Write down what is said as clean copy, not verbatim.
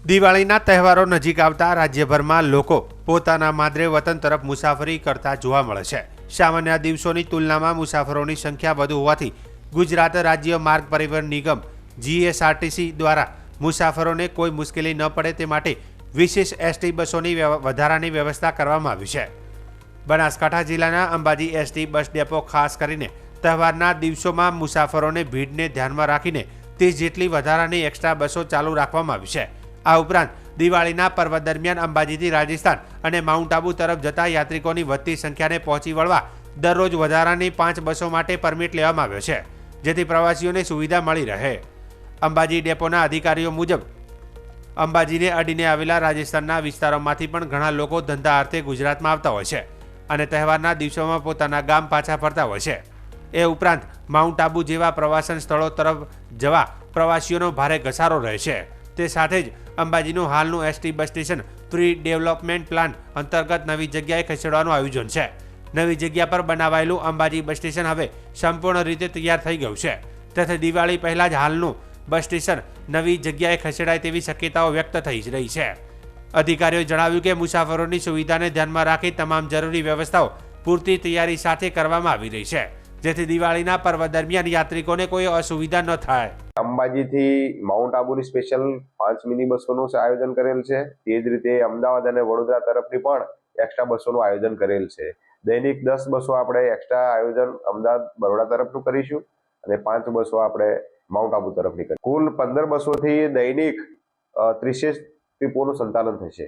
દિવાળીના તહેવારો નજીક આવતા રાજ્યભરમાં લોકો પોતાના માદરે વતન તરફ મુસાફરી કરતા જોવા મળે છે। સામાન્ય દિવસોની તુલનામાં મુસાફરોની સંખ્યા વધુ હોવાથી ગુજરાત રાજ્ય માર્ગ પરિવહન નિગમ GSRTC દ્વારા મુસાફરોને કોઈ મુશ્કેલી ન પડે તે માટે વિશેષ ST બસોની વધારાની વ્યવસ્થા કરવામાં આવી છે। બનાસકાંઠા જિલ્લાના અંબાજી ST બસ ડેપો ખાસ કરીને તહેવારના દિવસોમાં મુસાફરોને ભીડને ધ્યાનમાં રાખીને 30 જેટલી વધારાની એક્સ્ટ્રા બસો ચાલુ રાખવામાં આવી છે। આ ઉપરાંત દિવાળીના પર્વ દરમિયાન અંબાજીથી રાજસ્થાન અને માઉન્ટ આબુ તરફ જતા યાત્રિકોની વધતી સંખ્યાને પહોંચી વળવા દરરોજ વધારાની 5 બસો માટે પરમિટ લેવામાં આવ્યો છે, જેથી પ્રવાસીઓને સુવિધા મળી રહે। અંબાજી ડેપોના અધિકારીઓ મુજબ અંબાજીને અડીને આવેલા રાજસ્થાનના વિસ્તારોમાંથી પણ ઘણા લોકો ધંધા અર્થે ગુજરાતમાં આવતા હોય છે અને તહેવારના દિવસોમાં પોતાના ગામ પાછા ફરતા હોય છે। એ ઉપરાંત માઉન્ટ આબુ જેવા પ્રવાસન સ્થળો તરફ જવા પ્રવાસીઓનો ભારે ઘસારો રહે છે। તે સાથે જ અંબાજીનું હાલનું ST bus station pre development plan અંતર્ગત નવી જગ્યાએ ખસેડવાનું આયોજન છે। નવી જગ્યા પર બનાવાયેલું અંબાજી બસ સ્ટેશન હવે સંપૂર્ણ રીતે તૈયાર થઈ ગયું છે, તેથી દિવાળી પહેલાં જ હાલનું બસ સ્ટેશન નવી જગ્યાએ ખસેડાય તેવી શક્યતાઓ વ્યક્ત થઈ રહી છે। અધિકારીઓએ જણાવ્યું કે મુસાફરોની સુવિધાને ધ્યાનમાં રાખી તમામ જરૂરી વ્યવસ્થાઓ પૂરતી તૈયારી સાથે કરવામાં આવી રહી છે, જેથી દિવાળીના પર્વ દરમિયાન યાત્રિકોને કોઈ અસુવિધા ન થાય। અંબાજીથી માઉન્ટ આબુની સ્પેશિયલ 5 મિની બસોનું આયોજન કરેલ છે। તે જ રીતે અમદાવાદ અને વડોદરા તરફથી પણ એક્સ્ટ્રા બસોનું આયોજન કરેલ છે। દૈનિક 10 બસો આપણે એક્સ્ટ્રા આયોજન અમદાવાદ બરોડા તરફનું કરીશું અને 5 બસો આપણે માઉન્ટ આબુ તરફની કરીશું। કુલ 15 બસોથી દૈનિક 30 ટ્રીપોનું સંચાલન થશે।